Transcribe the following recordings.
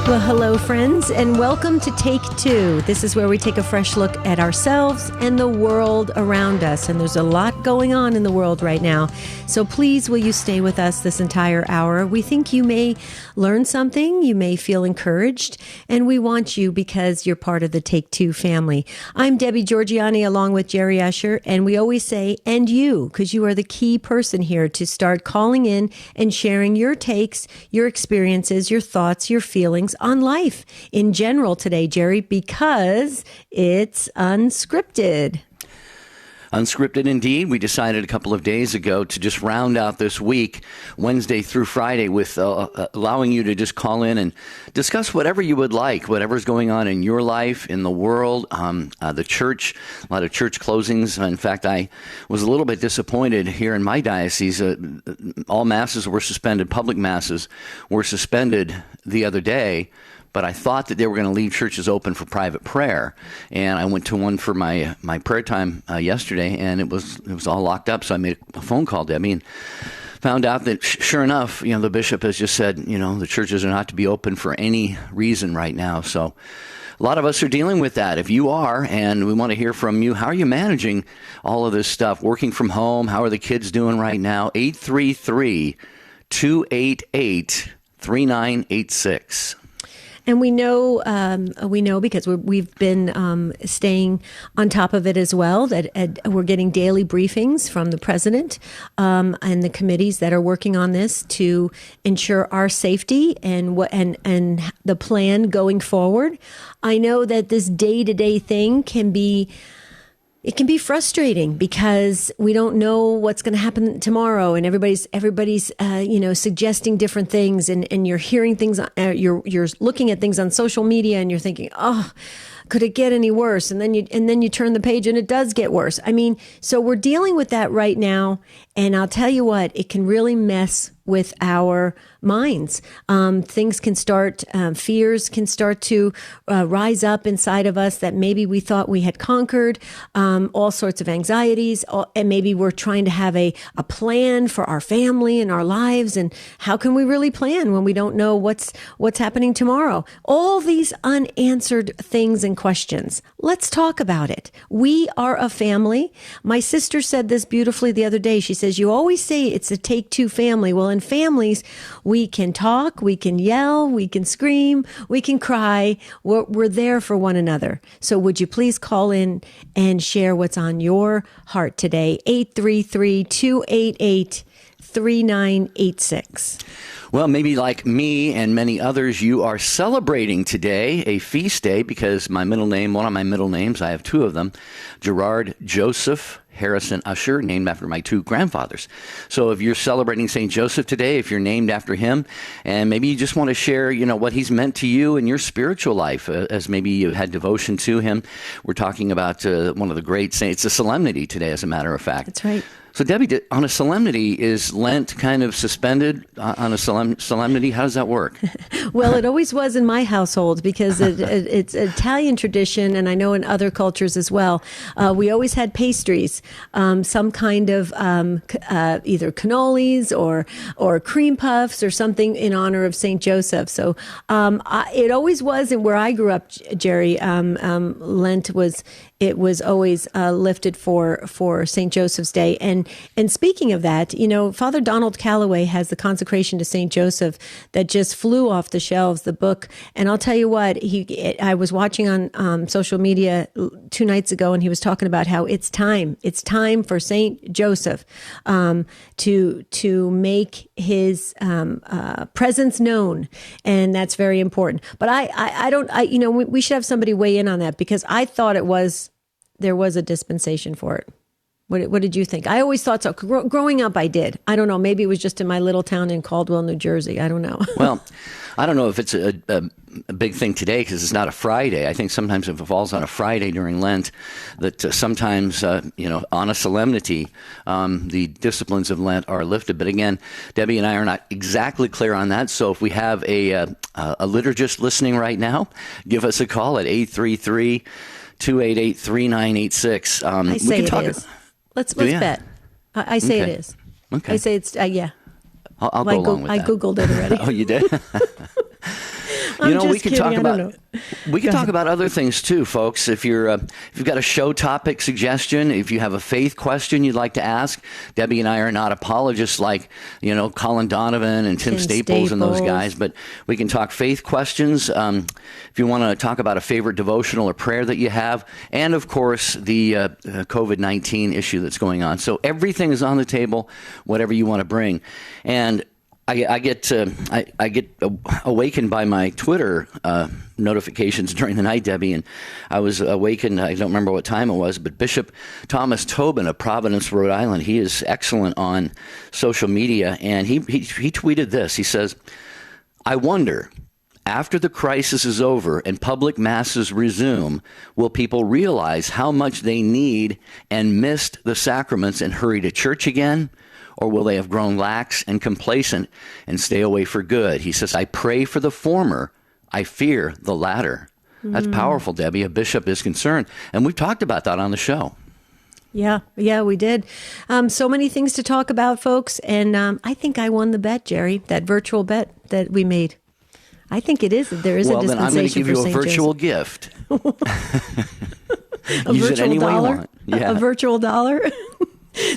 Well, hello, friends, and welcome to Take Two. This is where we take a fresh look at ourselves and the world around us. And there's a lot going on in the world right now. So please, will you stay with us this entire hour? We think you may learn something, you may feel encouraged, and we want you because you're part of the Take Two family. I'm Debbie Georgiani along with Jerry Usher, and we always say, and you, because you are the key person here to start calling in and sharing your takes, your experiences, your thoughts, your feelings on life in general today, Jerry, because it's unscripted. Unscripted indeed. We decided a couple of days ago to just round out this week, Wednesday through Friday, with allowing you to just call in and discuss whatever you would like, whatever's going on in your life, in the world, the church, a lot of church closings. In fact, I was a little bit disappointed here in my diocese. All masses were suspended. Public masses were suspended the other day. But I thought that they were going to leave churches open for private prayer, and I went to one for my prayer time yesterday, and it was all locked up. So I made a phone call, Debbie, and found out that sure enough, the bishop has just said, the churches are not to be open for any reason right now. So a lot of us are dealing with that. If you are, and we want to hear from you, how are you managing all of this stuff? Working from home, how are the kids doing right now? 833-288-3986. And we know because we've been staying on top of it as well, that we're getting daily briefings from the president and the committees that are working on this to ensure our safety and the plan going forward. I know that this day-to-day thing can be frustrating because we don't know what's going to happen tomorrow, and everybody's suggesting different things, and you're hearing things, you're looking at things on social media, and you're thinking, oh, could it get any worse? And then you turn the page and it does get worse. I mean, so we're dealing with that right now, and I'll tell you what, it can really mess with our minds. Things can start, fears can start to rise up inside of us that maybe we thought we had conquered, all sorts of anxieties, and maybe we're trying to have a plan for our family and our lives. And how can we really plan when we don't know what's happening tomorrow? All these unanswered things and questions. Let's talk about it. We are a family. My sister said this beautifully the other day. She says, you always say it's a Take Two family. Well, in families, we can talk, we can yell, we can scream, we can cry. We're there for one another. So would you please call in and share what's on your heart today? 833-288-3986. Well, maybe like me and many others, you are celebrating today a feast day because one of my middle names, I have two of them, Gerard Joseph Harrison Usher, named after my two grandfathers. So if you're celebrating St. Joseph today, if you're named after him, and maybe you just want to share, what he's meant to you in your spiritual life, as maybe you had devotion to him. We're talking about one of the great saints, a solemnity today, as a matter of fact. That's right. So, Debbie, on a solemnity, is Lent kind of suspended on a solemnity? How does that work? Well, it always was in my household because it's an Italian tradition, and I know in other cultures as well. We always had pastries, some kind of either cannolis or cream puffs or something in honor of St. Joseph. So it always was, and where I grew up, Jerry, Lent was always lifted for St. Joseph's Day. And speaking of that, Father Donald Calloway has the Consecration to St. Joseph that just flew off the shelves, the book. And I'll tell you what, I was watching on social media 2 nights ago, and he was talking about how it's time for St. Joseph to make his presence known. And that's very important. But we should have somebody weigh in on that, because I thought there was a dispensation for it. What did you think? I always thought so. Growing up, I did. I don't know. Maybe it was just in my little town in Caldwell, New Jersey. I don't know. Well, I don't know if it's a big thing today because it's not a Friday. I think sometimes if it falls on a Friday during Lent, that sometimes, on a solemnity, the disciplines of Lent are lifted. But again, Debbie and I are not exactly clear on that. So if we have a liturgist listening right now, give us a call at 833-288-3986. I say it is. Let's bet. I say it is. Okay. I say it's, yeah. I'll go along with that. I Googled it already. Oh, you did? I'm just we can kidding. talk I about don't know. we can talk about other things too, folks. If you've got a show topic suggestion, if you have a faith question you'd like to ask, Debbie and I are not apologists like Colin Donovan and Tim Staples and those guys, but we can talk faith questions. If you want to talk about a favorite devotional or prayer that you have, and of course the COVID-19 issue that's going on. So everything is on the table, whatever you want to bring. And I get awakened by my Twitter notifications during the night, Debbie, and I was awakened. I don't remember what time it was, but Bishop Thomas Tobin of Providence, Rhode Island, he is excellent on social media, and he tweeted this. He says, "I wonder, after the crisis is over and public masses resume, will people realize how much they need and missed the sacraments and hurry to church again? Or will they have grown lax and complacent and stay away for good?" He says, "I pray for the former. I fear the latter." That's powerful, Debbie. A bishop is concerned. And we've talked about that on the show. Yeah, we did. So many things to talk about, folks. And I think I won the bet, Jerry, that virtual bet that we made. I think it is. There is a dispensation. Well, then I'm going to give you a virtual gift. Use it any way you want. Yeah. A virtual dollar?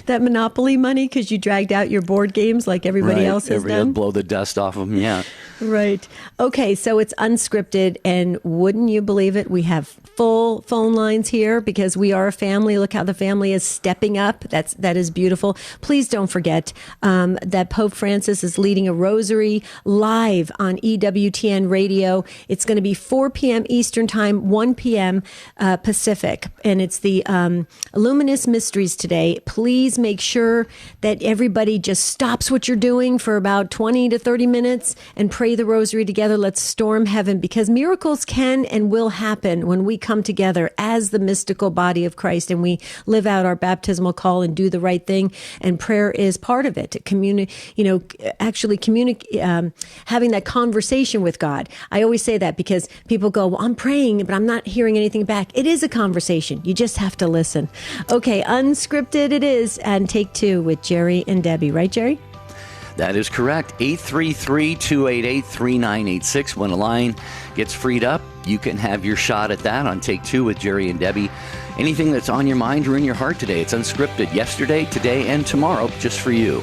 That Monopoly money because you dragged out your board games like everybody else has done? Blow the dust off of them, yeah. Right. Okay, so it's unscripted, and wouldn't you believe it? We have full phone lines here because we are a family. Look how the family is stepping up. That is beautiful. Please don't forget that Pope Francis is leading a rosary live on EWTN radio. It's going to be 4 p.m. Eastern Time, 1 p.m. Pacific, and it's the Luminous Mysteries today. Please make sure that everybody just stops what you're doing for about 20 to 30 minutes and pray the rosary together. Let's storm heaven, because miracles can and will happen when we come together as the mystical body of Christ and we live out our baptismal call and do the right thing. And prayer is part of it. Having that conversation with God. I always say that because people go, "Well, I'm praying, but I'm not hearing anything back." It is a conversation. You just have to listen. Okay, unscripted it is, and take two with Jerry and Debbie. Right, Jerry? That is correct. 833-288-3986. When a line gets freed up, you can have your shot at that on Take Two with Jerry and Debbie. Anything that's on your mind or in your heart today, it's unscripted. Yesterday, today, and tomorrow, just for you.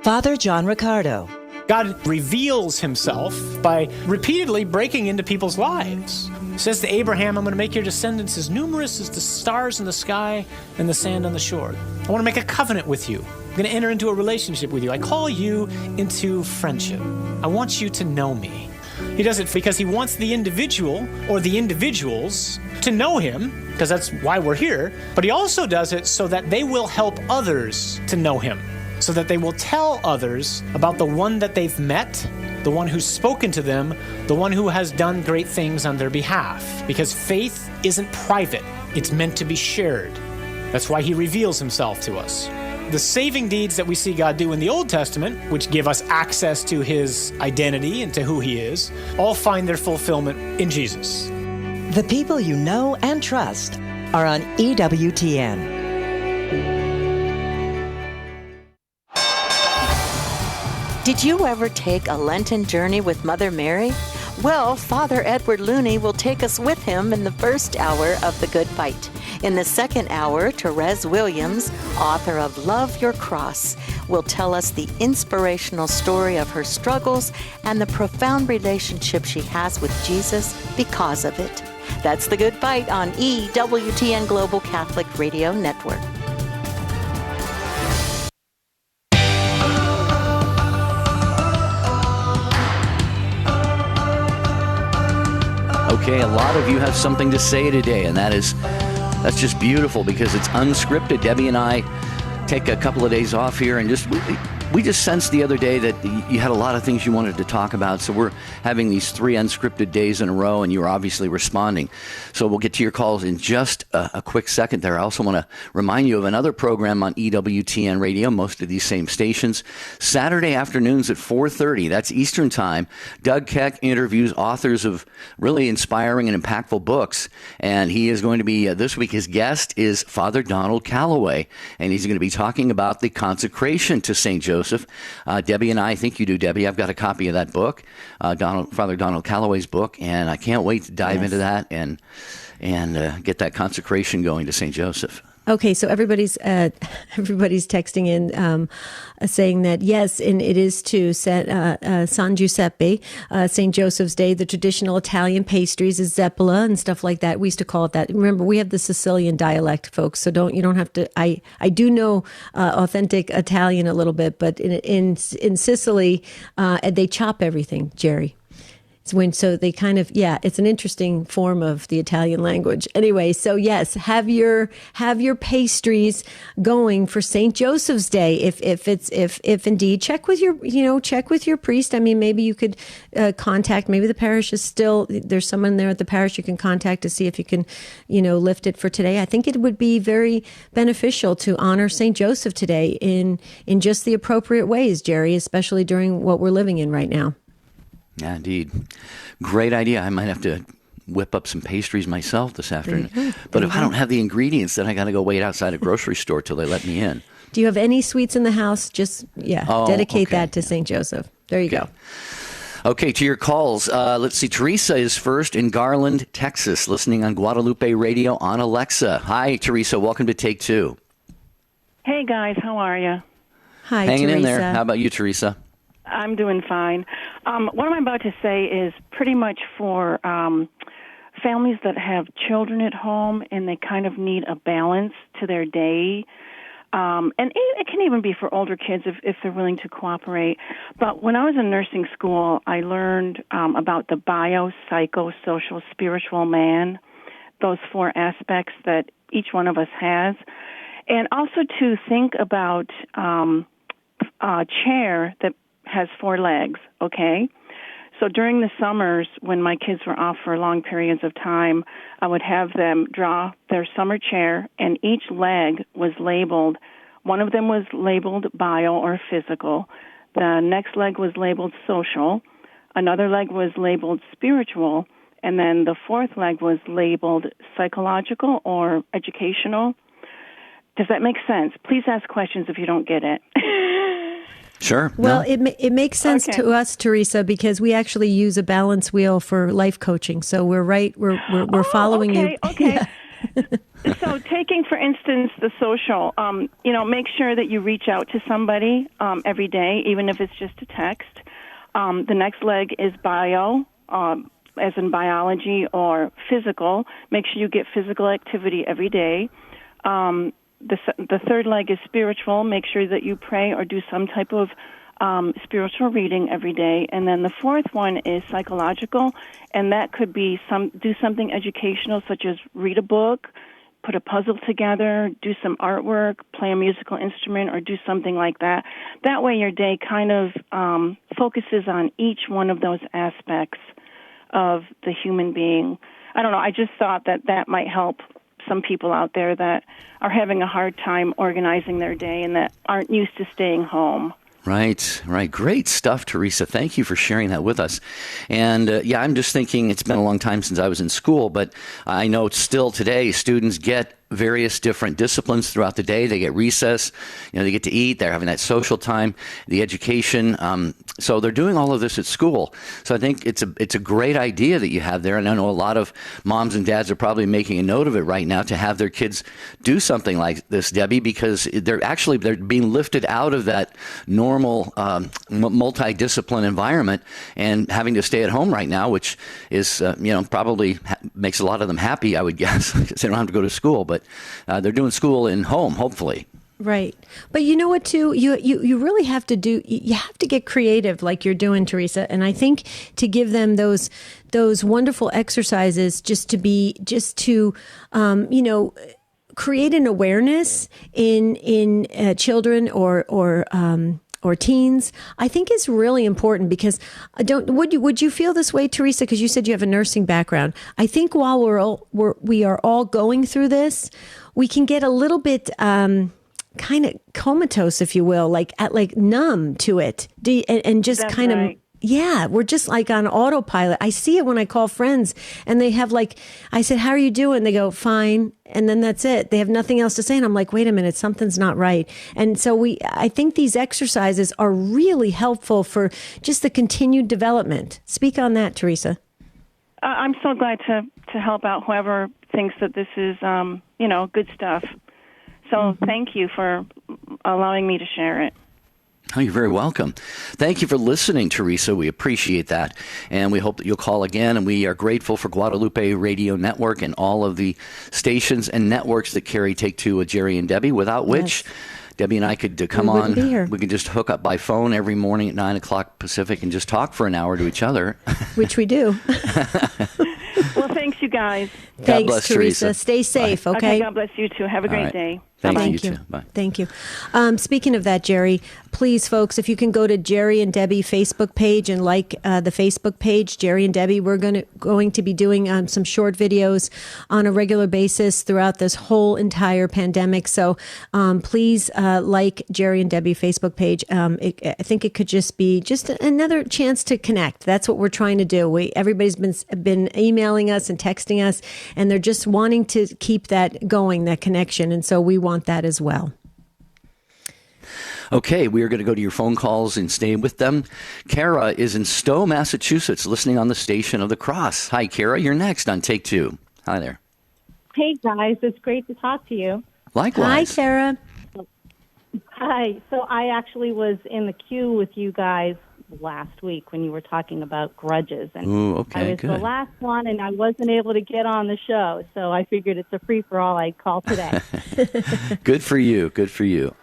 Father John Riccardo. God reveals himself by repeatedly breaking into people's lives. He says to Abraham, "I'm going to make your descendants as numerous as the stars in the sky and the sand on the shore. I want to make a covenant with you. I'm going to enter into a relationship with you. I call you into friendship. I want you to know me." He does it because he wants the individual or the individuals to know him, because that's why we're here. But he also does it so that they will help others to know him, so that they will tell others about the one that they've met, the one who's spoken to them, the one who has done great things on their behalf. Because faith isn't private, it's meant to be shared. That's why he reveals himself to us. The saving deeds that we see God do in the Old Testament, which give us access to his identity and to who he is, all find their fulfillment in Jesus. The people you know and trust are on EWTN. Did you ever take a Lenten journey with Mother Mary? Well, Father Edward Looney will take us with him in the first hour of The Good Fight. In the second hour, Theresa Williams, author of Love Your Cross, will tell us the inspirational story of her struggles and the profound relationship she has with Jesus because of it. That's The Good Fight on EWTN Global Catholic Radio Network. Okay, a lot of you have something to say today, and that's just beautiful because it's unscripted. Debbie and I take a couple of days off here, and we just sensed the other day that you had a lot of things you wanted to talk about. So we're having these 3 unscripted days in a row, and you're obviously responding. So we'll get to your calls in just a quick second there. I also want to remind you of another program on EWTN Radio, most of these same stations. Saturday afternoons at 4:30, that's Eastern Time. Doug Keck interviews authors of really inspiring and impactful books. And he is going to be, this week, his guest is Father Donald Calloway. And he's going to be talking about the consecration to St. Joseph. Joseph. Debbie and I think you do, Debbie. I've got a copy of that book, Father Donald Calloway's book, and I can't wait to dive into that and get that consecration going to St. Joseph. Okay, so everybody's texting in saying that yes, and it is to San Giuseppe, St. Joseph's Day. The traditional Italian pastries is zeppola and stuff like that. We used to call it that. Remember, we have the Sicilian dialect, folks. So you don't have to. I do know authentic Italian a little bit, but in Sicily, they chop everything, Jerry. So they kind of, it's an interesting form of the Italian language. Anyway, so yes, have your pastries going for St. Joseph's Day. If indeed, check with your priest. I mean, maybe you could contact, maybe the parish is still, there's someone there at the parish you can contact to see if you can, lift it for today. I think it would be very beneficial to honor St. Joseph today in just the appropriate ways, Jerry, especially during what we're living in right now. Yeah, indeed. Great idea. I might have to whip up some pastries myself this afternoon. But if I don't have the ingredients, then I got to go wait outside a grocery store till they let me in. Do you have any sweets in the house? Just, dedicate that to St. Joseph. There you go. Okay, to your calls. Let's see. Theresa is first in Garland, Texas, listening on Guadalupe Radio on Alexa. Hi, Theresa. Welcome to Take Two. Hey, guys. How are you? Hi, Hanging Theresa. in there. How about you, Theresa? I'm doing fine. What I'm about to say is pretty much for families that have children at home and they kind of need a balance to their day. And it can even be for older kids if they're willing to cooperate. But when I was in nursing school, I learned about the bio, psycho, social, spiritual man, those 4 aspects that each one of us has. And also to think about a chair that has 4 legs, okay? So during the summers, when my kids were off for long periods of time, I would have them draw their summer chair, and each leg was labeled. One of them was labeled bio or physical. The next leg was labeled social. Another leg was labeled spiritual. And then the 4th leg was labeled psychological or educational. Does that make sense? Please ask questions if you don't get it. Sure. Well, it makes sense to us, Theresa, because we actually use a balance wheel for life coaching. So we're right. We're following you. Okay. Yeah. So taking, for instance, the social, make sure that you reach out to somebody every day, even if it's just a text. The next leg is bio, as in biology, or physical. Make sure you get physical activity every day. The 3rd leg is spiritual. Make sure that you pray or do some type of spiritual reading every day. And then the 4th one is psychological, and that could be do something educational, such as read a book, put a puzzle together, do some artwork, play a musical instrument, or do something like that. That way your day kind of focuses on each one of those aspects of the human being. I don't know, I just thought that might help some people out there that are having a hard time organizing their day and that aren't used to staying home. Right. Great stuff, Theresa. Thank you for sharing that with us. And I'm just thinking it's been a long time since I was in school, but I know still today students get various different disciplines throughout the day. They get recess, they get to eat, they're having that social time, the education. So they're doing all of this at school. So I think it's a great idea that you have there. And I know a lot of moms and dads are probably making a note of it right now to have their kids do something like this, Debbie, because they're being lifted out of that normal multi-discipline environment and having to stay at home right now, which is, probably makes a lot of them happy, I would guess, because they don't have to go to school. But they're doing school in home, hopefully. Right. But you know what, too? You really have to you have to get creative like you're doing, Theresa. And I think to give them those wonderful exercises just to create an awareness in children or teens, I think is really important because would you feel this way, Theresa? Because you said you have a nursing background. I think while we are all going through this, we can get a little bit kind of comatose, if you will, like numb to it, and just That's kind right. Yeah, we're just like on autopilot. I see it when I call friends and they have like, I said, how are you doing? They go, fine. And then that's it. They have nothing else to say. And I'm like, wait a minute, something's not right. And so I think these exercises are really helpful for just the continued development. Speak on that, Theresa. I'm so glad to help out whoever thinks that this is, good stuff. So thank you for allowing me to share it. Oh, you're very welcome. Thank you for listening, Theresa. We appreciate that. And we hope that you'll call again. And we are grateful for Guadalupe Radio Network and all of the stations and networks that carry Take Two with Jerry and Debbie, without which Debbie and I could come on. We could just hook up by phone every morning at 9 o'clock Pacific and just talk for an hour to each other. Which we do. Well, thanks, you guys. Thanks, bless, Theresa. Stay safe, Bye. okay? God bless you, too. Have a great day. Thank Thank you. you. Too. Bye. Thank you. Speaking of that, Jerry, please, folks, if you can go to Jerry and Debbie Facebook page and like the Facebook page, Jerry and Debbie, we're going to be doing some short videos on a regular basis throughout this whole entire pandemic. So please like Jerry and Debbie Facebook page. I think it could just be just another chance to connect. That's what we're trying to do. Everybody's been emailing us and texting us, and they're just wanting to keep that going, that connection. And so we want that as well. Okay, we are going to go to your phone calls and stay with them. Kara is in Stowe, Massachusetts, listening on the Station of the Cross. Hi, Kara. You're next on Take Two. Hi there. Hey, guys. It's great to talk to you. Likewise. Hi, Kara. Hi. So I actually was in the queue with you guys last week when you were talking about grudges. And Ooh, okay, I was good. the last one, and I wasn't able to get on the show. So I figured it's a free-for-all. I'd call today. Good for you. Good for you.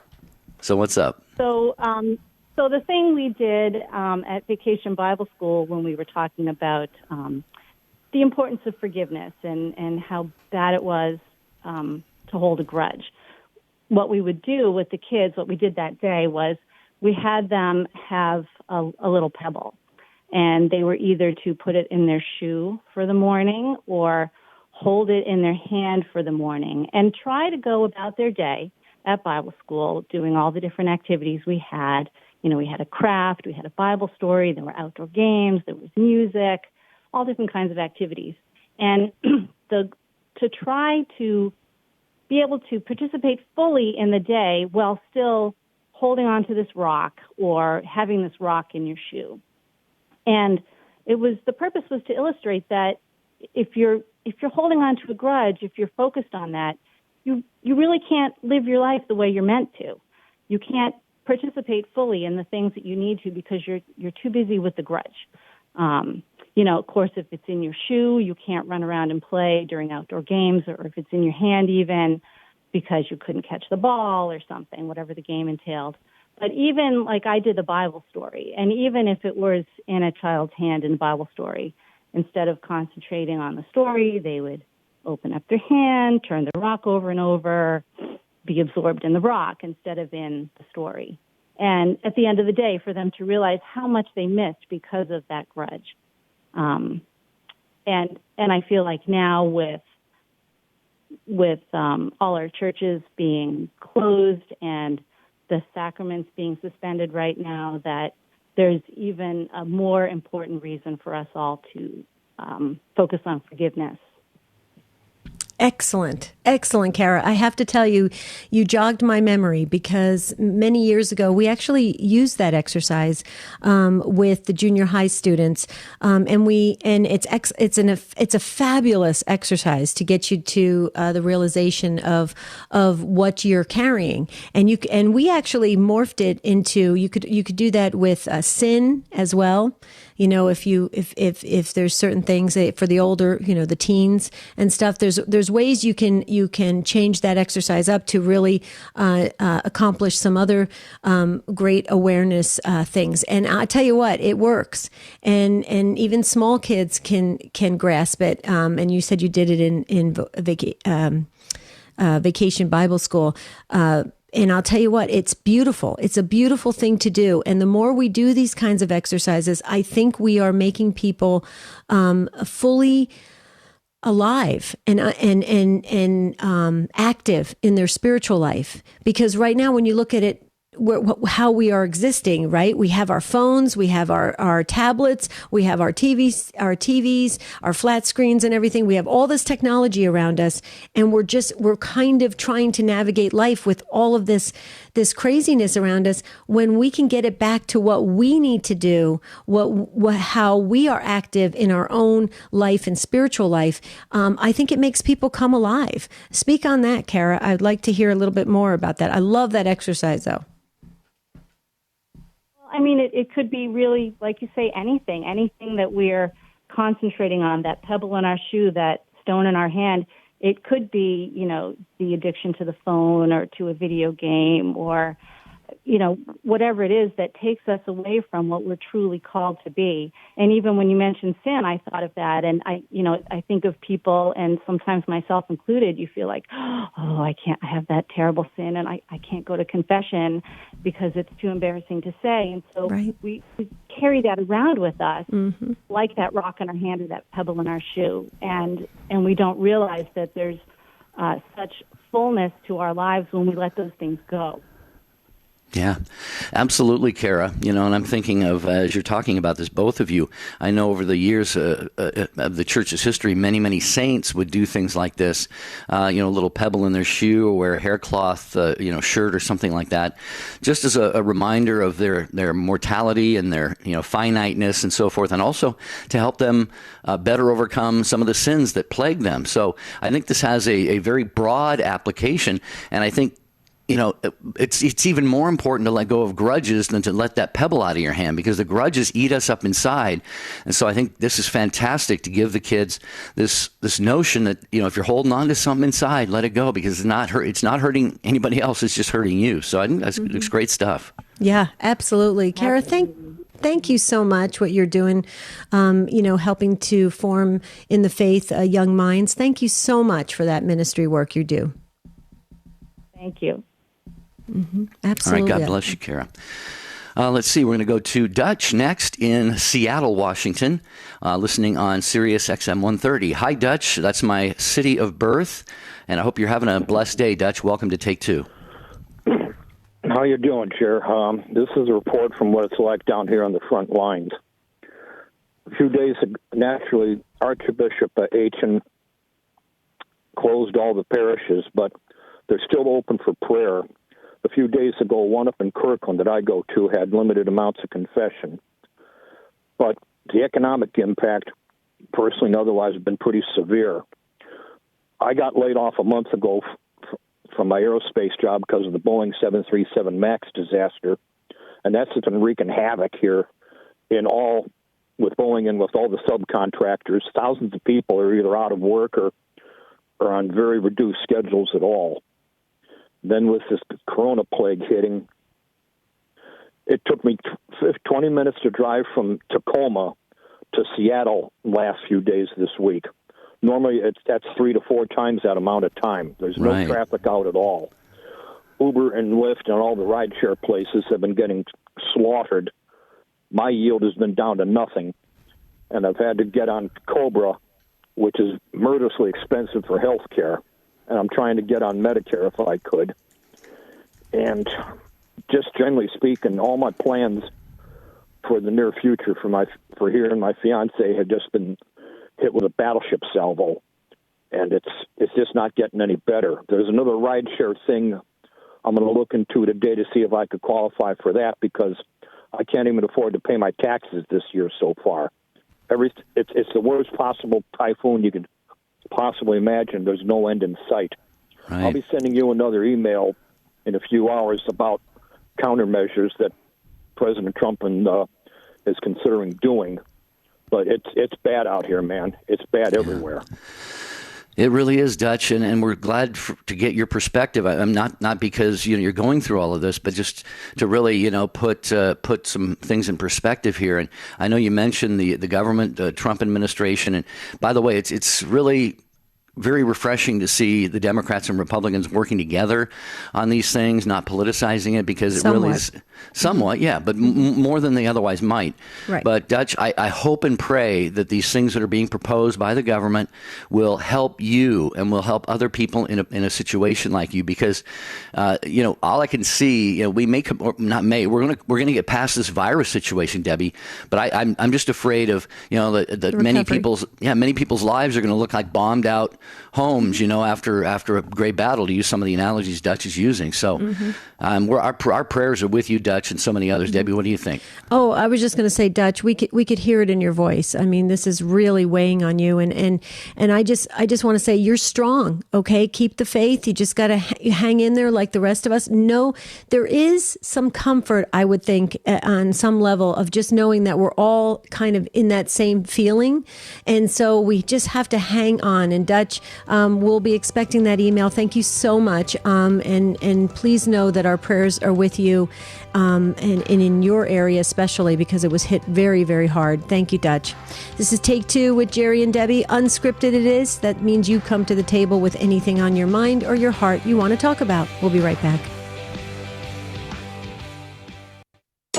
So what's up? So the thing we did at Vacation Bible School when we were talking about the importance of forgiveness and how bad it was to hold a grudge. What we would do with the kids, what we did that day was we had them have a little pebble, and they were either to put it in their shoe for the morning or hold it in their hand for the morning and try to go about their day at Bible school, doing all the different activities we had. You know, we had a craft, we had a Bible story, there were outdoor games, there was music, all different kinds of activities. And to try to be able to participate fully in the day while still holding on to this rock or having this rock in your shoe. And the purpose was to illustrate that if you're holding on to a grudge, if you're focused on that, you really can't live your life the way you're meant to. You can't participate fully in the things that you need to because you're too busy with the grudge. Of course, if it's in your shoe, you can't run around and play during outdoor games, or if it's in your hand even because you couldn't catch the ball or something, whatever the game entailed. But even like I did the Bible story, and even if it was in a child's hand in the Bible story, instead of concentrating on the story, they would open up their hand, turn the rock over and over, be absorbed in the rock instead of in the story. And at the end of the day, for them to realize how much they missed because of that grudge. And I feel like now with all our churches being closed and the sacraments being suspended right now, that there's even a more important reason for us all to focus on forgiveness. Excellent. Excellent, Kara. I have to tell you, you jogged my memory because many years ago, we actually used that exercise with the junior high students. It's a fabulous exercise to get you to the realization of what you're carrying. And we actually morphed it into, you could do that with sin as well. You know, if there's certain things for the older, the teens and stuff, there's ways you can change that exercise up to really accomplish some other great awareness things. And I tell you what, it works, and even small kids can grasp it. And you said you did it in Vacation Bible School. And I'll tell you what, it's beautiful. It's a beautiful thing to do. And the more we do these kinds of exercises, I think we are making people fully alive and active in their spiritual life. Because right now, when you look at it how we are existing, right? We have our phones, we have our tablets, we have our TVs, our flat screens and everything. We have all this technology around us, and we're kind of trying to navigate life with all of this craziness around us, when we can get it back to what we need to do, how we are active in our own life and spiritual life. I think it makes people come alive. Speak on that, Kara. I'd like to hear a little bit more about that. I love that exercise, though. I mean, it could be really, like you say, anything that we're concentrating on, that pebble in our shoe, that stone in our hand. It could be, the addiction to the phone or to a video game, or, whatever it is that takes us away from what we're truly called to be. And even when you mentioned sin, I thought of that. And I think of people, and sometimes myself included, you feel like, oh, I have that terrible sin, and I can't go to confession because it's too embarrassing to say. And so we carry that around with us, like that rock in our hand or that pebble in our shoe. And we don't realize that there's such fullness to our lives when we let those things go. Yeah, absolutely, Kara. And I'm thinking of, as you're talking about this, both of you, I know over the years of the church's history, many, many saints would do things like this, a little pebble in their shoe, or wear a hair cloth, shirt or something like that, just as a reminder of their mortality and their, finiteness and so forth, and also to help them better overcome some of the sins that plague them. So I think this has a very broad application, and I think it's even more important to let go of grudges than to let that pebble out of your hand, because the grudges eat us up inside. And so I think this is fantastic to give the kids this notion that, if you're holding on to something inside, let it go, because it's not hurting anybody else. It's just hurting you. So I think it's great stuff. Yeah, absolutely. Kara, thank you so much what you're doing, helping to form in the faith young minds. Thank you so much for that ministry work you do. Thank you. Absolutely. All right, God bless you, Kara. Let's see, we're going to go to Dutch next in Seattle, Washington, listening on Sirius XM 130. Hi, Dutch. That's my city of birth, and I hope you're having a blessed day, Dutch. Welcome to Take Two. How you doing, Chair? This is a report from what it's like down here on the front lines. A few days ago, naturally, Archbishop Aitken closed all the parishes, but they're still open for prayer. A few days ago, one up in Kirkland that I go to had limited amounts of confession. But the economic impact, personally and otherwise, has been pretty severe. I got laid off a month ago from my aerospace job because of the Boeing 737 MAX disaster, and that's been wreaking havoc here with Boeing and with all the subcontractors. Thousands of people are either out of work or on very reduced schedules at all. Then with this corona plague hitting, it took me 20 minutes to drive from Tacoma to Seattle last few days this week. Normally, that's 3 to 4 times that amount of time. There's no traffic out at all. Uber and Lyft and all the rideshare places have been getting slaughtered. My yield has been down to nothing, and I've had to get on Cobra, which is murderously expensive for health care. And I'm trying to get on Medicare if I could. And just generally speaking, all my plans for the near future for here and my fiance have just been hit with a battleship salvo. And it's just not getting any better. There's another rideshare thing I'm going to look into today to see if I could qualify for that, because I can't even afford to pay my taxes this year so far. It's the worst possible typhoon you could possibly imagine. There's no end in sight. Right. I'll be sending you another email in a few hours about countermeasures that President Trump is considering doing. But it's bad out here, man. It's bad everywhere. It really is, Dutch, and we're glad to get your perspective. I'm not because you're going through all of this, but just to really put some things in perspective here. And I know you mentioned the government, Trump administration, and by the way, it's really very refreshing to see the Democrats and Republicans working together on these things, not politicizing it, because it really is somewhat, yeah, but more than they otherwise might. Right. But Dutch, I hope and pray that these things that are being proposed by the government will help you and will help other people in a situation like you, because all I can see, we may or not may we're gonna get past this virus situation, Debbie. But I'm just afraid of that many people's lives are going to look like bombed out homes, after a great battle, to use some of the analogies Dutch is using. So our prayers are with you, Dutch, and so many others. Debbie, what do you think? Oh, I was just going to say, Dutch, we could hear it in your voice. I mean, this is really weighing on you, and I just want to say you're strong. Okay, keep the faith. You just got to hang in there like the rest of us. No, there is some comfort, I would think, on some level of just knowing that we're all kind of in that same feeling, and so we just have to hang on. And Dutch, we'll be expecting that email. Thank you so much, and please know that our prayers are with you, and in your area especially, because it was hit very, very hard. Thank you, Dutch. This is Take Two with Jerry and Debbie. Unscripted it is. That means you come to the table with anything on your mind or your heart you want to talk about. We'll be right back.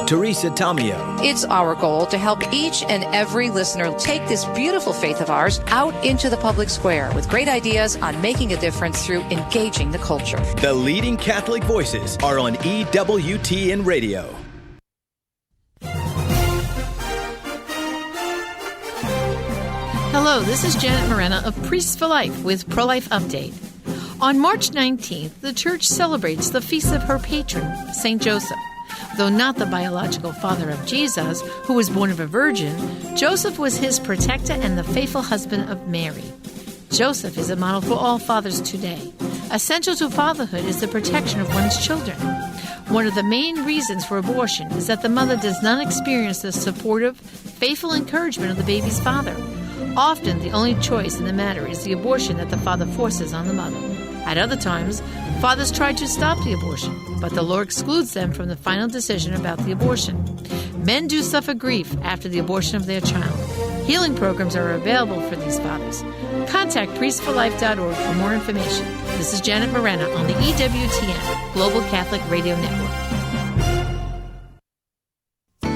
Theresa Tomeo. It's our goal to help each and every listener take this beautiful faith of ours out into the public square with great ideas on making a difference through engaging the culture. The leading Catholic voices are on EWTN Radio. Hello, this is Janet Morena of Priests for Life with Pro-Life Update. On March 19th, the Church celebrates the feast of her patron, St. Joseph. Though not the biological father of Jesus, who was born of a virgin, Joseph was his protector and the faithful husband of Mary. Joseph is a model for all fathers today. Essential to fatherhood is the protection of one's children. One of the main reasons for abortion is that the mother does not experience the supportive, faithful encouragement of the baby's father. Often, the only choice in the matter is the abortion that the father forces on the mother. At other times, fathers try to stop the abortion, but the law excludes them from the final decision about the abortion. Men do suffer grief after the abortion of their child. Healing programs are available for these fathers. Contact priestforlife.org for more information. This is Janet Morena on the EWTN, Global Catholic Radio Network.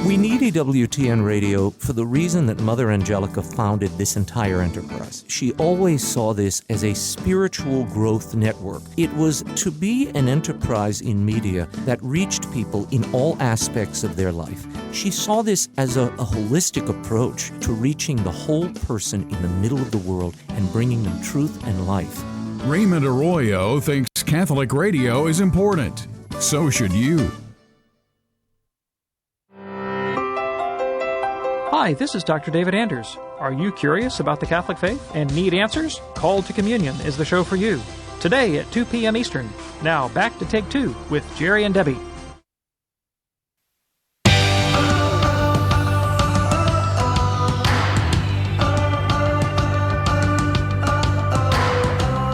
We need EWTN Radio for the reason that Mother Angelica founded this entire enterprise. She always saw this as a spiritual growth network. It was to be an enterprise in media that reached people in all aspects of their life. She saw this as a holistic approach to reaching the whole person in the middle of the world and bringing them truth and life. Raymond Arroyo thinks Catholic radio is important. So should you. Hi, this is Dr. David Anders. Are you curious about the Catholic faith and need answers? Call to Communion is the show for you. Today at 2 p.m. Eastern. Now back to Take Two with Jerry and Debbie.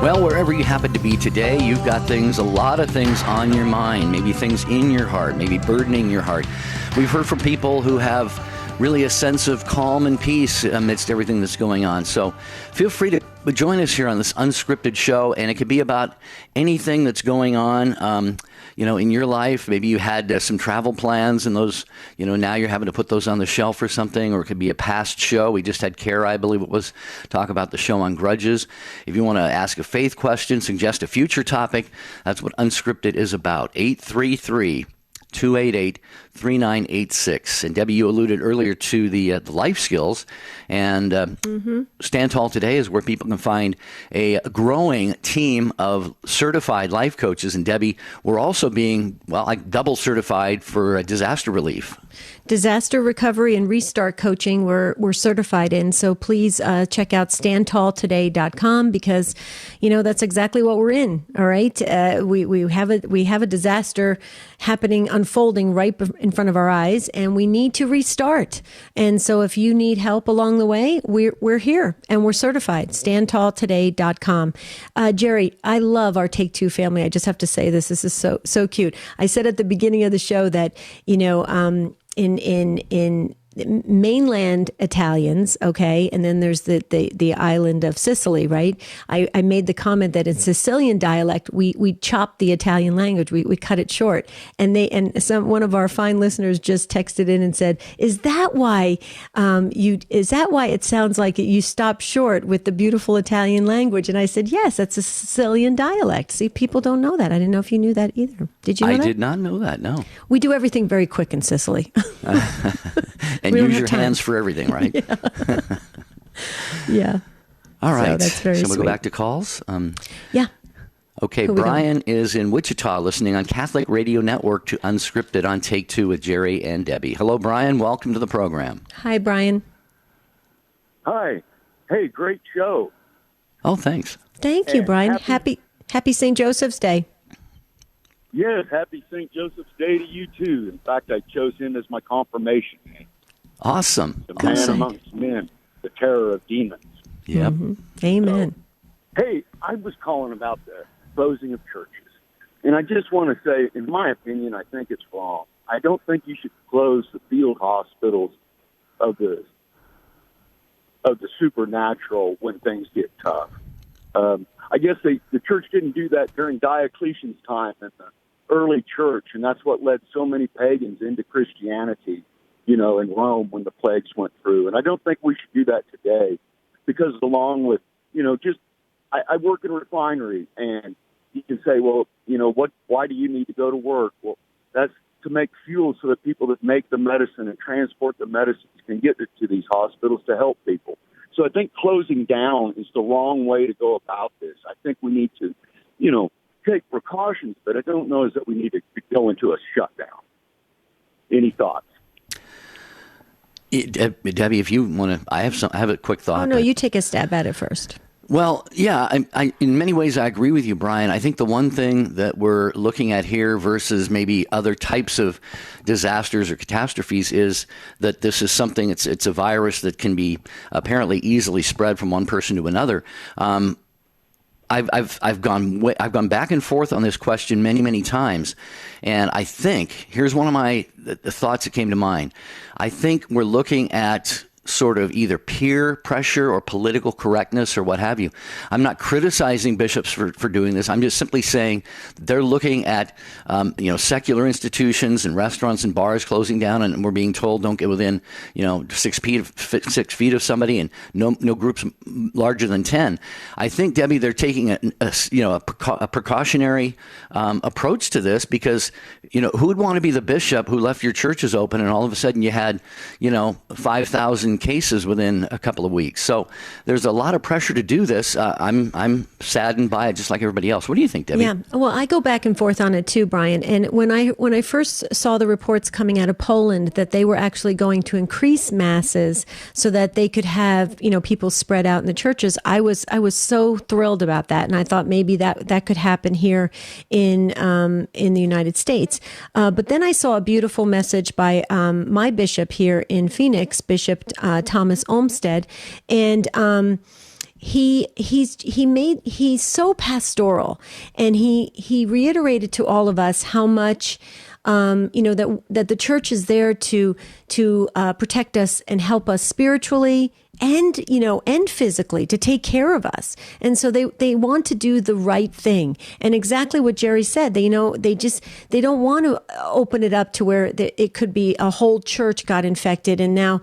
Well, wherever you happen to be today, you've got a lot of things on your mind, maybe things in your heart, maybe burdening your heart. We've heard from people who have really a sense of calm and peace amidst everything that's going on. So feel free to join us here on this unscripted show, and it could be about anything that's going on, in your life. Maybe you had some travel plans, and those, now you're having to put those on the shelf or something, or it could be a past show. We just had Kara, I believe it was, talk about the show on grudges. If you want to ask a faith question, suggest a future topic, that's what Unscripted is about. 833-288-3986. And Debbie, you alluded earlier to the life skills, and Stand Tall Today is where people can find a growing team of certified life coaches. And Debbie, we're also being, double certified for disaster relief. Disaster recovery and restart coaching we're certified in. So please check out standtalltoday.com, because that's exactly what we're in. All right, we have a disaster happening, unfolding right in front of our eyes, and we need to restart. And so if you need help along the way, we're here and we're certified. Standtalltoday.com. Jerry, I love our Take Two family. I just have to say this. This is so cute. I said at the beginning of the show that in mainland Italians, okay, and then there's the island of Sicily, right? I made the comment that in Sicilian dialect we chopped the Italian language, we cut it short, and one of our fine listeners just texted in and said, "Is that why it sounds like you stopped short with the beautiful Italian language?" And I said, "Yes, that's a Sicilian dialect." See, people don't know that. I didn't know if you knew that either. Did you know that? I did not know that. No. We do everything very quick in Sicily. And use your hands for everything, right? Yeah. All right. So that's very Shall we sweet. go back to calls? Yeah. Okay, Brian is in Wichita listening on Catholic Radio Network to Unscripted on Take Two with Jerry and Debbie. Hello, Brian. Welcome to the program. Hi, Brian. Hi. Hey, great show. Oh, thanks. Thank you, Brian. Happy St. Joseph's Day. Yes, happy St. Joseph's Day to you, too. In fact, I chose him as my confirmation name. Awesome. The man amongst men, the terror of demons. Yep. Mm-hmm. Amen. So, hey, I was calling about the closing of churches. And I just want to say, in my opinion, I think it's wrong. I don't think you should close the field hospitals of the supernatural when things get tough. I guess the church didn't do that during Diocletian's time in the early church, and that's what led so many pagans into Christianity, in Rome when the plagues went through. And I don't think we should do that today because along with, I work in a refinery, and you can say, well, why do you need to go to work? Well, that's to make fuel so that people that make the medicine and transport the medicines can get it to these hospitals to help people. So I think closing down is the wrong way to go about this. I think we need to, take precautions, but I don't know that we need to go into a shutdown. Any thoughts? Debbie, if you want to, I have a quick thought. Oh, no, you take a stab at it first. Well, yeah, I in many ways, I agree with you, Brian. I think the one thing that we're looking at here versus maybe other types of disasters or catastrophes is that this is something, it's a virus that can be apparently easily spread from one person to another. I've gone back and forth on this question many times, and I think here's one of the thoughts that came to mind. I think we're looking at sort of either peer pressure or political correctness or what have you. I'm not criticizing bishops for doing this. I'm just simply saying they're looking at secular institutions and restaurants and bars closing down, and we're being told don't get within 6 feet of somebody, and no groups larger than 10. I think, Debbie, they're taking a precautionary approach to this because who would want to be the bishop who left your churches open and all of a sudden you had 5,000 cases within a couple of weeks. So there's a lot of pressure to do this. I'm saddened by it, just like everybody else. What do you think, Debbie? Yeah, well, I go back and forth on it too, Brian. And when I first saw the reports coming out of Poland that they were actually going to increase masses so that they could have people spread out in the churches, I was so thrilled about that, and I thought maybe that could happen here in the United States. But then I saw a beautiful message by my bishop here in Phoenix, Bishop Thomas Olmsted, and he's so pastoral, and he reiterated to all of us how much that the church is there to protect us and help us spiritually and physically, to take care of us. And so they want to do the right thing. And exactly what Jerry said, they don't want to open it up to where it could be a whole church got infected. And now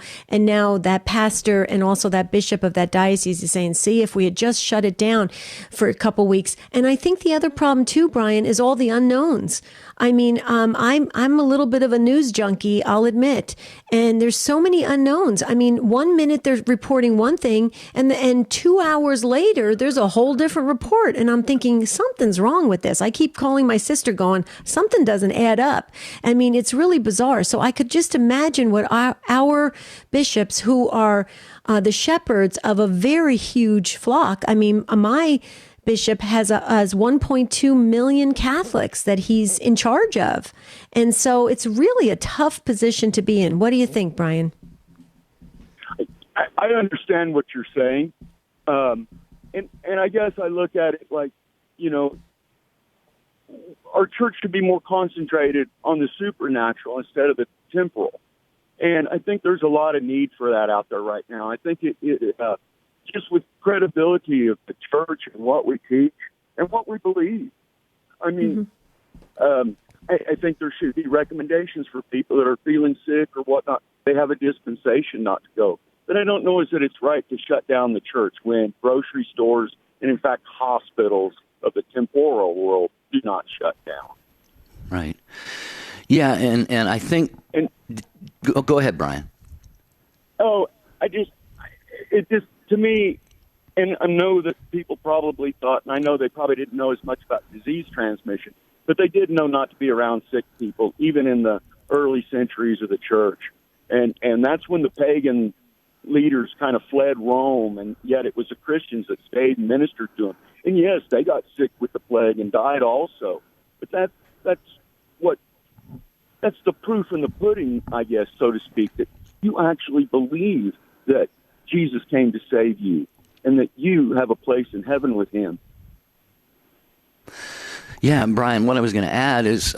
that pastor and also that bishop of that diocese is saying, see, if we had just shut it down for a couple weeks. And I think the other problem too, Brian, is all the unknowns. I mean, I'm a little bit of a news junkie, I'll admit. And there's so many unknowns. I mean, 1 minute they're reporting one thing, and 2 hours later, there's a whole different report. And I'm thinking, something's wrong with this. I keep calling my sister going, something doesn't add up. I mean, it's really bizarre. So I could just imagine what our bishops, who are the shepherds of a very huge flock. I mean, my bishop has 1.2 million Catholics that he's in charge of. And so it's really a tough position to be in. What do you think, Brian? I understand what you're saying. And I guess I look at it like, our church should be more concentrated on the supernatural instead of the temporal. And I think there's a lot of need for that out there right now. I think it just with credibility of the church and what we teach and what we believe. I mean, I think there should be recommendations for people that are feeling sick or whatnot. They have a dispensation not to go. But I don't know is that it's right to shut down the church when grocery stores and, in fact, hospitals of the temporal world do not shut down. Right. Yeah, and I think... Go ahead, Brian. Oh, it just, to me, and I know that people probably thought, and I know they probably didn't know as much about disease transmission, but they did know not to be around sick people, even in the early centuries of the church. And that's when the pagan leaders kind of fled Rome, and yet it was the Christians that stayed and ministered to them. And yes, they got sick with the plague and died also. But that's the proof in the pudding, I guess, so to speak, that you actually believe that Jesus came to save you and that you have a place in heaven with him. Yeah, Brian, what I was going to add is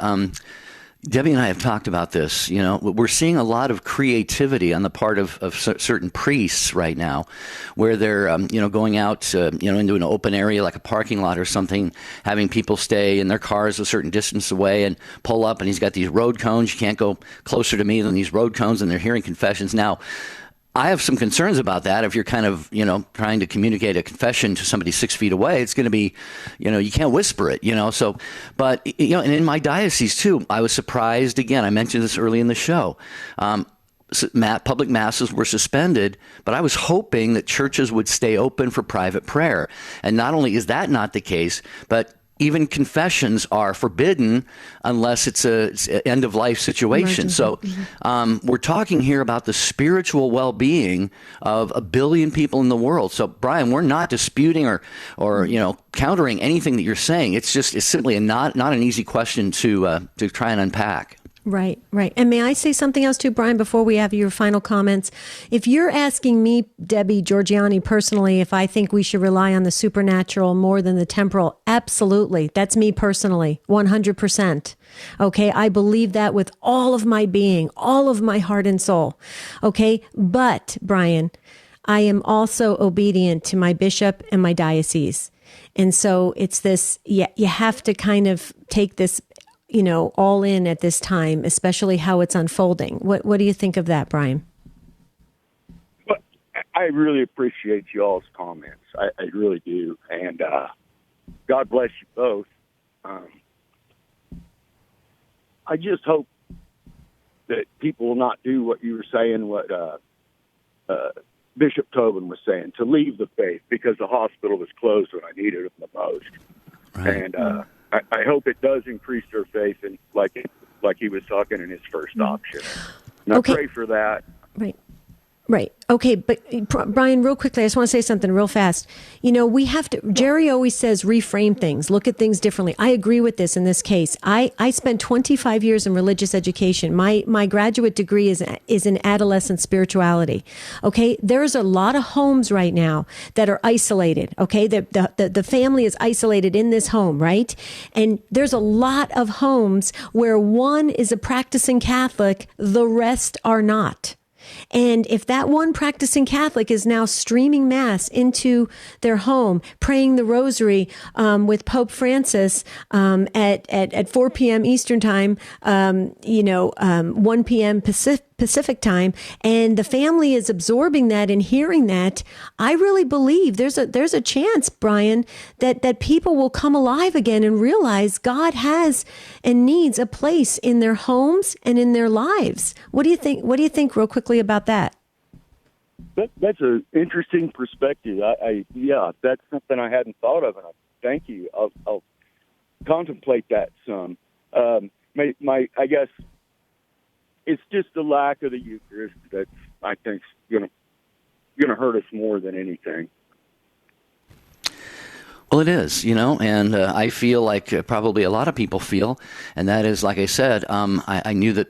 Debbie and I have talked about this. You know, we're seeing a lot of creativity on the part of certain priests right now, where they're, going out, into an open area like a parking lot or something, having people stay in their cars a certain distance away and pull up, and he's got these road cones. You can't go closer to me than these road cones, and they're hearing confessions. Now, I have some concerns about that. If you're kind of, trying to communicate a confession to somebody 6 feet away, it's going to be, you can't whisper it, so, but, and in my diocese too, I was surprised again. I mentioned this early in the show. Public masses were suspended, but I was hoping that churches would stay open for private prayer. And not only is that not the case, but even confessions are forbidden unless it's an end-of-life situation. So we're talking here about the spiritual well-being of 1 billion people in the world. So, Brian, we're not disputing or countering anything that you're saying. It's simply not an easy question to try and unpack. Right. And may I say something else too, Brian, before we have your final comments? If you're asking me, Debbie Georgiani, personally, if I think we should rely on the supernatural more than the temporal, absolutely. That's me personally, 100%. Okay, I believe that with all of my being, all of my heart and soul. Okay, but, Brian, I am also obedient to my bishop and my diocese. And so it's this, you have to kind of take this all in at this time, especially how it's unfolding. What do you think of that, Brian? But I really appreciate y'all's comments. I really do. And God bless you both. I just hope that people will not do what you were saying, what Bishop Tobin was saying, to leave the faith because the hospital was closed when I needed it the most. Right. And I hope it does increase their faith, and like he was talking in his first option. And I pray for that. Right. Okay, but Brian, real quickly, I just want to say something real fast. We have to, Jerry always says reframe things, look at things differently. I agree with this in this case. I spent 25 years in religious education. My graduate degree is in adolescent spirituality. Okay, there's a lot of homes right now that are isolated. Okay, the family is isolated in this home, right? And there's a lot of homes where one is a practicing Catholic, the rest are not. And if that one practicing Catholic is now streaming Mass into their home, praying the Rosary with Pope Francis at 4 p.m. Eastern Time, 1 p.m. Pacific Time, and the family is absorbing that and hearing that, I really believe there's a chance, Brian, that people will come alive again and realize God has and needs a place in their homes and in their lives. What do you think? What do you think, real quickly, about that? That's an interesting perspective. That's something I hadn't thought of, and thank you. I'll contemplate that some. I guess it's just the lack of the Eucharist that I think is going to hurt us more than anything. Well, it is, and I feel like probably a lot of people feel, and that is, like I said, I knew that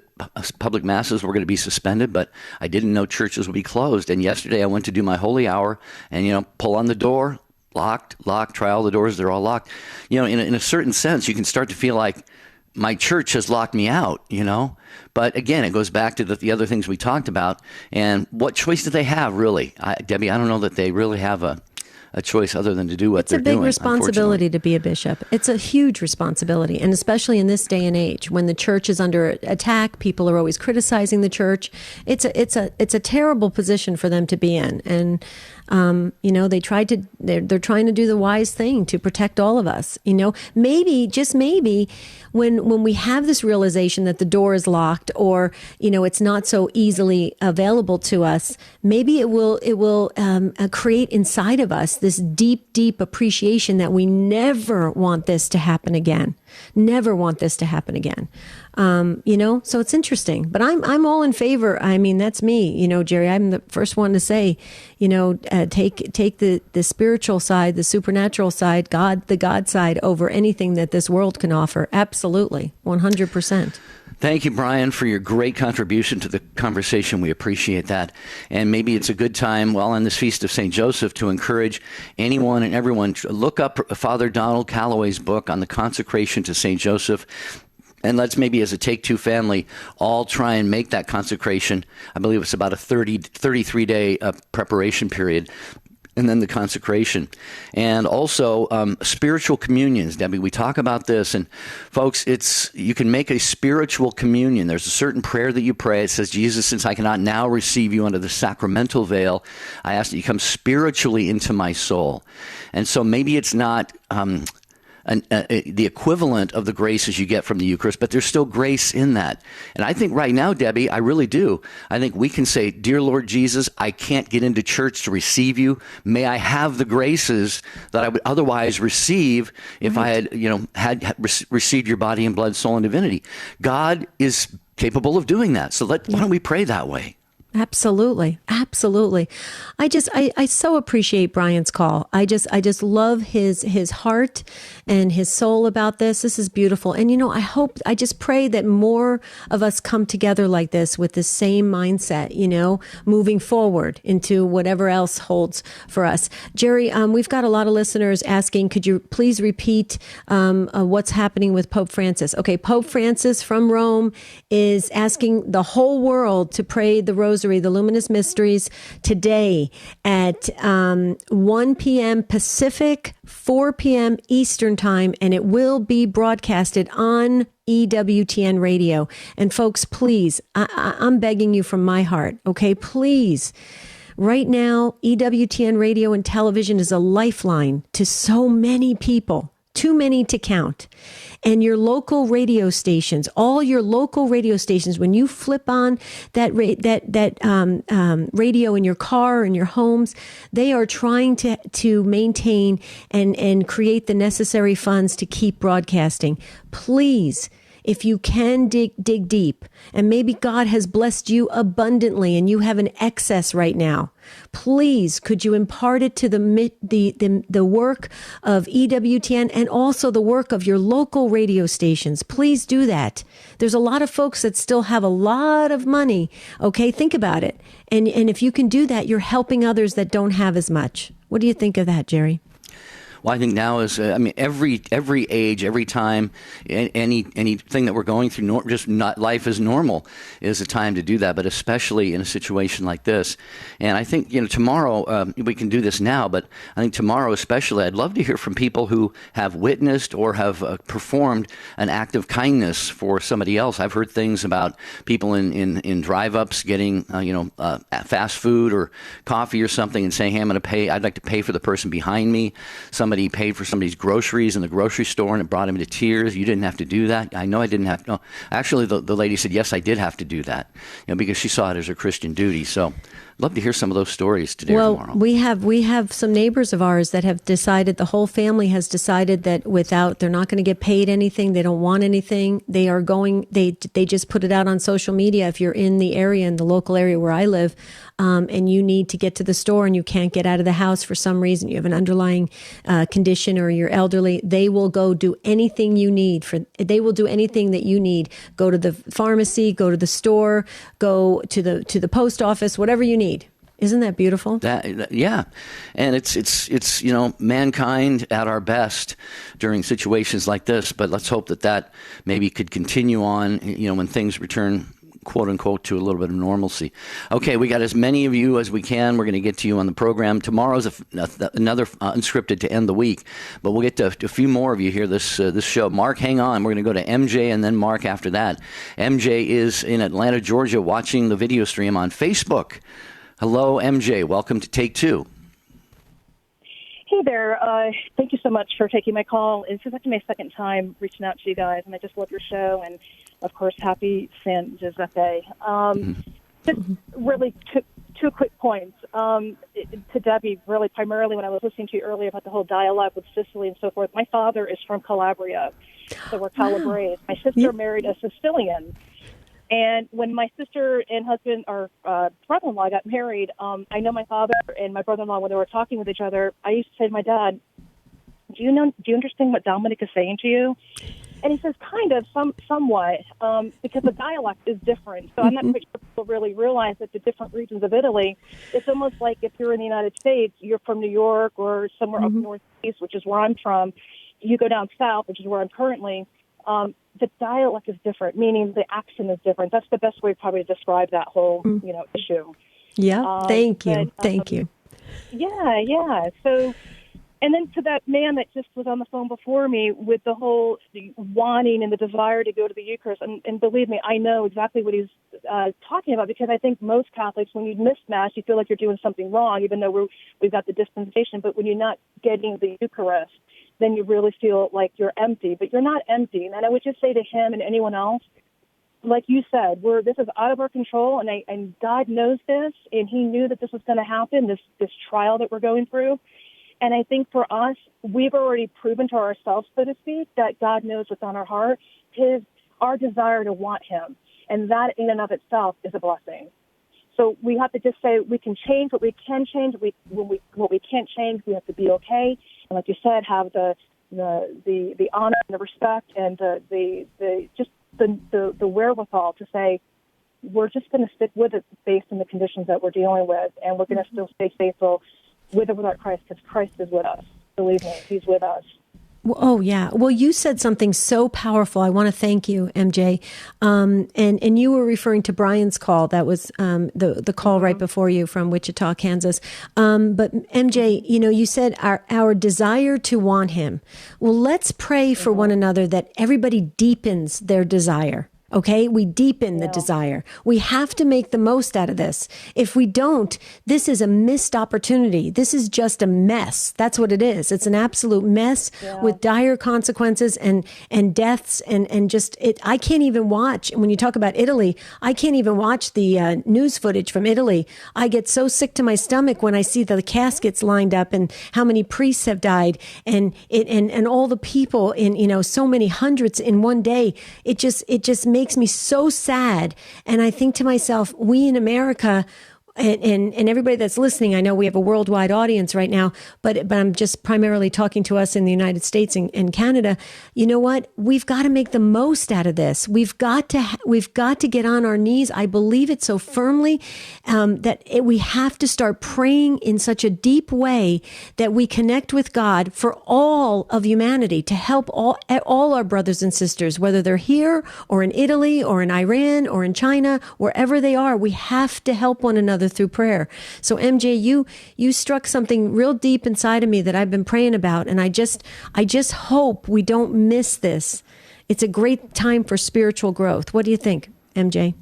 public masses were going to be suspended, but I didn't know churches would be closed. And yesterday I went to do my holy hour and, pull on the door, locked, try all the doors, they're all locked. In a certain sense, you can start to feel like my church has locked me out, But again, it goes back to the other things we talked about. And what choice do they have, really? Debbie, I don't know that they really have a choice other than to do what they're doing. It's a big responsibility to be a bishop. It's a huge responsibility. And especially in this day and age, when the church is under attack, people are always criticizing the church. It's a terrible position for them to be in. And, they're trying to do the wise thing to protect all of us. Maybe, just maybe, when we have this realization that the door is locked or, it's not so easily available to us, maybe it will create inside of us this deep appreciation that we never want this to happen again. Never want this to happen again. So it's interesting, but I'm all in favor. I mean, that's me, Jerry, I'm the first one to say, take the spiritual side, the supernatural side, the God side over anything that this world can offer. Absolutely. 100%. Thank you, Brian, for your great contribution to the conversation. We appreciate that. And maybe it's a good time while on this Feast of St. Joseph to encourage anyone and everyone to look up Father Donald Calloway's book on the consecration to St. Joseph. And let's maybe as a Take-Two family all try and make that consecration. I believe it's about a 33-day preparation period. And then the consecration. And also spiritual communions. Debbie, we talk about this. And folks, you can make a spiritual communion. There's a certain prayer that you pray. It says, Jesus, since I cannot now receive you under the sacramental veil, I ask that you come spiritually into my soul. And so maybe it's not the equivalent of the graces you get from the Eucharist, but there's still grace in that. And I think right now, Debbie, I really do. I think we can say, Dear Lord Jesus, I can't get into church to receive you. May I have the graces that I would otherwise receive if I had received your body and blood, soul, and divinity. God is capable of doing that. So why don't we pray that way? Absolutely. Absolutely. I so appreciate Brian's call. I just love his heart and his soul about this. This is beautiful. And, I just pray that more of us come together like this with the same mindset, moving forward into whatever else holds for us. Jerry, we've got a lot of listeners asking, could you please repeat what's happening with Pope Francis? Okay. Pope Francis from Rome is asking the whole world to pray the Rosary, the Luminous Mysteries, today at 1 p.m. Pacific, 4 p.m. Eastern Time, and it will be broadcasted on EWTN radio. And folks, please, I'm begging you from my heart, okay? Please. Right now, EWTN radio and television is a lifeline to so many people. Too many to count. And your local radio stations, all your local radio stations, when you flip on that radio in your car or in your homes, they are trying to maintain and create the necessary funds to keep broadcasting. Please, if you can dig deep, and maybe God has blessed you abundantly and you have an excess right now, please, could you impart it to the work of EWTN and also the work of your local radio stations? Please do that. There's a lot of folks that still have a lot of money. Okay, think about it. And if you can do that, you're helping others that don't have as much. What do you think of that, Jerry? Well, I think now is, every age, every time, anything that we're going through, life is normal, is a time to do that, but especially in a situation like this. And I think, tomorrow, we can do this now, but I think tomorrow especially, I'd love to hear from people who have witnessed or have performed an act of kindness for somebody else. I've heard things about people in drive-ups getting, fast food or coffee or something and saying, hey, I'd like to pay for the person behind me. Somebody paid for somebody's groceries in the grocery store and it brought him to tears. You didn't have to do that. I know I didn't have to. No. Actually, the lady said, yes, I did have to do that, because she saw it as her Christian duty. So love to hear some of those stories today or tomorrow. We have some neighbors of ours that have decided, the whole family has decided that they're not going to get paid anything. They don't want anything. They just put it out on social media. If you're in the area, in the local area where I live, and you need to get to the store and you can't get out of the house for some reason, you have an underlying condition or you're elderly, they will go do anything you need they will do anything that you need. Go to the pharmacy, go to the store, go to the post office, whatever you need. Isn't that beautiful? Yeah, and it's mankind at our best during situations like this. But let's hope that maybe could continue on. When things return, quote unquote, to a little bit of normalcy. Okay, we got as many of you as we can. We're going to get to you on the program. Tomorrow's another Unscripted to end the week, but we'll get to a few more of you here this show. Mark, hang on. We're going to go to MJ and then Mark after that. MJ is in Atlanta, Georgia, watching the video stream on Facebook. Hello, MJ. Welcome to Take Two. Hey there. Thank you so much for taking my call. This is actually my second time reaching out to you guys, and I just love your show. And, of course, happy San Giuseppe. Just really two quick points. To Debbie, really primarily when I was listening to you earlier about the whole dialogue with Sicily and so forth, my father is from Calabria, so we're Calabrese. My sister married a Sicilian. And when my sister and husband, or brother-in-law, got married, I know my father and my brother-in-law, when they were talking with each other, I used to say to my dad, do you understand what Dominic is saying to you? And he says, kind of, somewhat, because the dialect is different. So I'm not quite sure people really realize that the different regions of Italy, it's almost like if you're in the United States, you're from New York or somewhere up northeast, which is where I'm from. You go down south, which is where I'm currently. The dialect is different, meaning the accent is different. That's the best way probably to describe that whole, issue. Yeah, thank you. Thank you. Yeah. So, and then to that man that just was on the phone before me with the whole wanting and the desire to go to the Eucharist, and believe me, I know exactly what he's talking about, because I think most Catholics, when you miss Mass, you feel like you're doing something wrong, even though we've got the dispensation. But when you're not getting the Eucharist, then you really feel like you're empty. But you're not empty. And I would just say to him and anyone else, like you said, this is out of our control, and God knows this, and He knew that this was going to happen, this trial that we're going through. And I think for us, we've already proven to ourselves, so to speak, that God knows what's on our heart, our desire to want Him. And that in and of itself is a blessing. So we have to just say we can change what we can change. What we can't change, we have to be okay. And like you said, have the honor and the respect and the wherewithal to say we're just going to stick with it based on the conditions that we're dealing with, and we're going to still stay faithful with or without Christ, because Christ is with us. Believe me, He's with us. Oh, yeah. Well, you said something so powerful. I want to thank you, MJ. And you were referring to Brian's call. That was the call right before you from Wichita, Kansas. But MJ, you said our desire to want Him. Well, let's pray for one another that everybody deepens their desire. Okay, we deepen the desire. We have to make the most out of this. If we don't, this is a missed opportunity. This is just a mess. That's what it is. It's an absolute mess with dire consequences and deaths and just it. I can't even watch. When you talk about Italy, I can't even watch the news footage from Italy. I get so sick to my stomach when I see the caskets lined up and how many priests have died and all the people in so many hundreds in one day. It just makes me so sad. And I think to myself, we in America, and everybody that's listening, I know we have a worldwide audience right now, but I'm just primarily talking to us in the United States and Canada. You know what? We've got to make the most out of this. We've got to get on our knees. I believe it so firmly we have to start praying in such a deep way that we connect with God for all of humanity, to help all our brothers and sisters, whether they're here or in Italy or in Iran or in China, wherever they are. We have to help one another through prayer. So MJ, you struck something real deep inside of me that I've been praying about, and I just hope we don't miss this. It's a great time for spiritual growth. What do you think, MJ?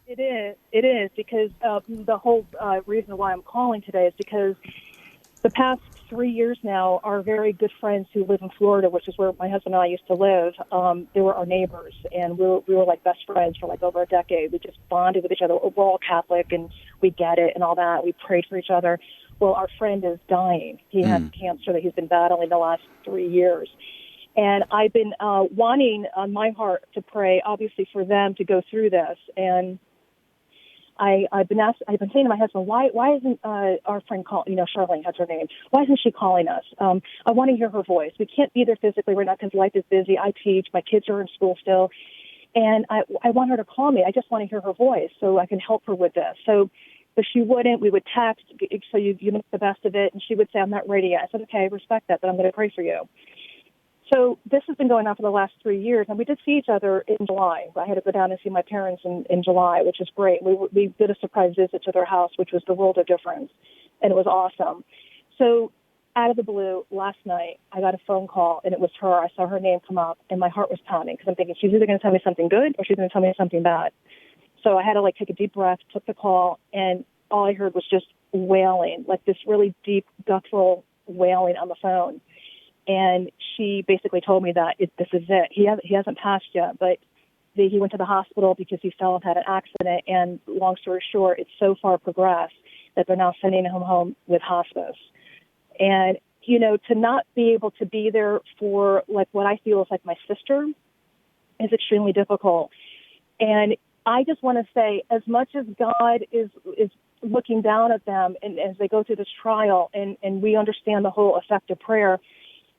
It is because the whole reason why I'm calling today is because the past 3 years now, our very good friends who live in Florida, which is where my husband and I used to live, they were our neighbors, and we were like best friends for like over a decade. We just bonded with each other. We're all Catholic, and we get it and all that. We prayed for each other. Well, our friend is dying. He has cancer that he's been battling the last 3 years. And I've been wanting on my heart to pray, obviously, for them to go through this. And I've been saying to my husband, why isn't our friend calling? Charlene has her name. Why isn't she calling us? I want to hear her voice. We can't be there physically right now because life is busy. I teach. My kids are in school still, and I want her to call me. I just want to hear her voice so I can help her with this. So But she wouldn't. We would text, so you make the best of it. And she would say, I'm not ready yet. I said, okay, I respect that, but I'm going to pray for you. So this has been going on for the last 3 years, and we did see each other in July. I had to go down and see my parents in July, which is great. We did a surprise visit to their house, which was the world of difference, and it was awesome. So out of the blue, last night, I got a phone call, and it was her. I saw her name come up, and my heart was pounding because I'm thinking she's either going to tell me something good or she's going to tell me something bad. So I had to, take a deep breath, took the call, and all I heard was just wailing, this really deep, guttural wailing on the phone. And she basically told me that this is it. He hasn't passed yet, but he went to the hospital because he fell and had an accident. And long story short, it's so far progressed that they're now sending him home with hospice. And, to not be able to be there for what I feel is my sister is extremely difficult. And I just want to say, as much as God is looking down at them and as they go through this trial, and we understand the whole effect of prayer,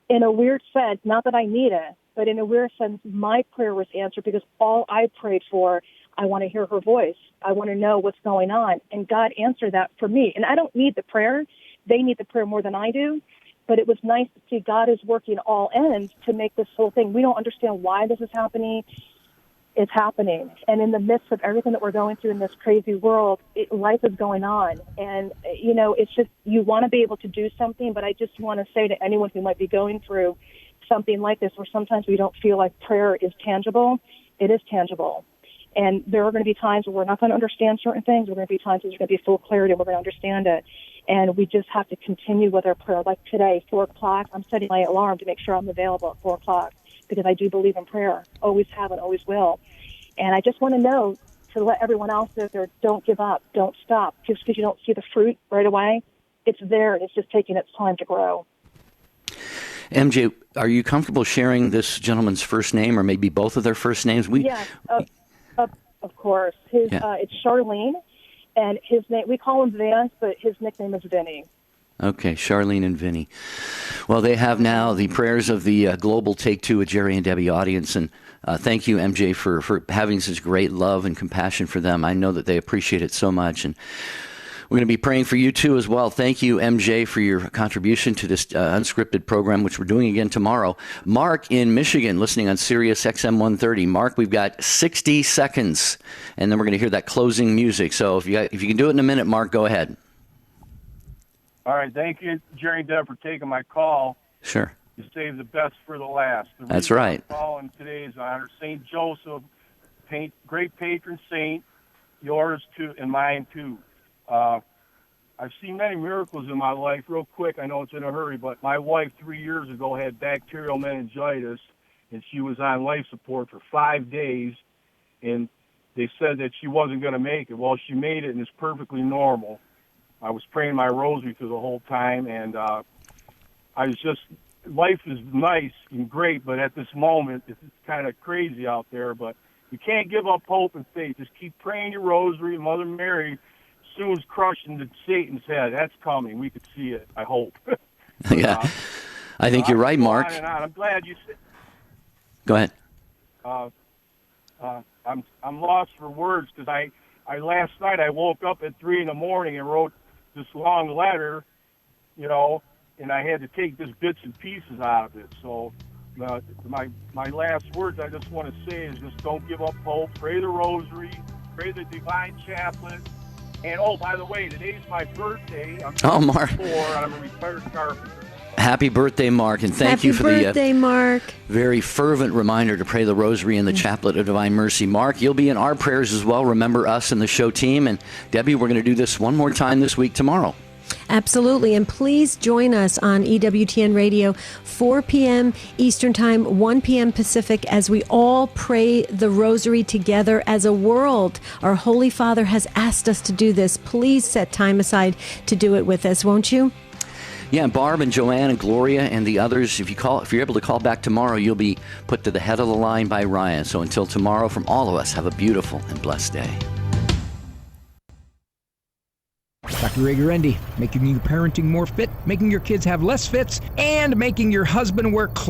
in a weird sense, not that I need it, but in a weird sense, my prayer was answered because all I prayed for, I want to hear her voice. I want to know what's going on. And God answered that for me. And I don't need the prayer. They need the prayer more than I do. But it was nice to see God is working all ends to make this whole thing. We don't understand why this is happening. It's happening. And in the midst of everything that we're going through in this crazy world, life is going on. And, it's just, you want to be able to do something, but I just want to say to anyone who might be going through something like this, where sometimes we don't feel like prayer is tangible, it is tangible. And there are going to be times where we're not going to understand certain things. There are going to be times where there's going to be full clarity and we're going to understand it. And we just have to continue with our prayer. Like today, 4 o'clock, I'm setting my alarm to make sure I'm available at 4 o'clock because I do believe in prayer. Always have and always will. And I just want to know, to let everyone else out there, don't give up, don't stop. Just because you don't see the fruit right away, it's there and it's just taking its time to grow. MJ, are you comfortable sharing this gentleman's first name or maybe both of their first names? Of course. It's Charlene, and his name, we call him Vance, but his nickname is Vinny. Okay, Charlene and Vinny. Well, they have now the prayers of the global Take Two with Jerry and Debbie audience, and thank you, MJ, for having such great love and compassion for them. I know that they appreciate it so much, and we're going to be praying for you, too, as well. Thank you, MJ, for your contribution to this Unscripted program, which we're doing again tomorrow. Mark in Michigan, listening on Sirius XM 130. Mark, we've got 60 seconds, and then we're going to hear that closing music. So if you can do it in a minute, Mark, go ahead. All right. Thank you, Jerry and Deb, for taking my call. Sure. You saved the best for the last. That's right. I'm calling today's honor, St. Joseph, great patron saint, yours too, and mine too. I've seen many miracles in my life. Real quick, I know it's in a hurry, but my wife 3 years ago had bacterial meningitis, and she was on life support for 5 days, and they said that she wasn't going to make it. Well, she made it, and it's perfectly normal. I was praying my rosary through the whole time, and I was just, life is nice and great, but at this moment, it's kind of crazy out there, but you can't give up hope and faith. Just keep praying your rosary. Mother Mary soon is crushing Satan's head. That's coming. We could see it, I hope. Yeah, I think you're right, Mark. On. I'm glad you said. Go ahead. I'm lost for words because I last night I woke up at 3 a.m. and wrote this long letter, and I had to take just bits and pieces out of it. So my last words I just want to say is just don't give up hope. Pray the rosary. Pray the divine chaplet. And, by the way, today's my birthday. I'm Mark. 4, and I'm a retired carpenter. Happy birthday, Mark, and thank you for the Mark. Very fervent reminder to pray the rosary and the chaplet of divine mercy. Mark, you'll be in our prayers as well. Remember us and the show team. And, Debbie, we're going to do this one more time this week tomorrow. Absolutely. And please join us on EWTN Radio, 4 p.m. Eastern Time, 1 p.m. Pacific, as we all pray the rosary together as a world. Our Holy Father has asked us to do this. Please set time aside to do it with us, won't you? Yeah, Barb and Joanne and Gloria and the others, if you're able to call back tomorrow, you'll be put to the head of the line by Ryan. So until tomorrow, from all of us, have a beautiful and blessed day. Dr. Ray Guarendi, making your parenting more fit, making your kids have less fits, and making your husband wear clothes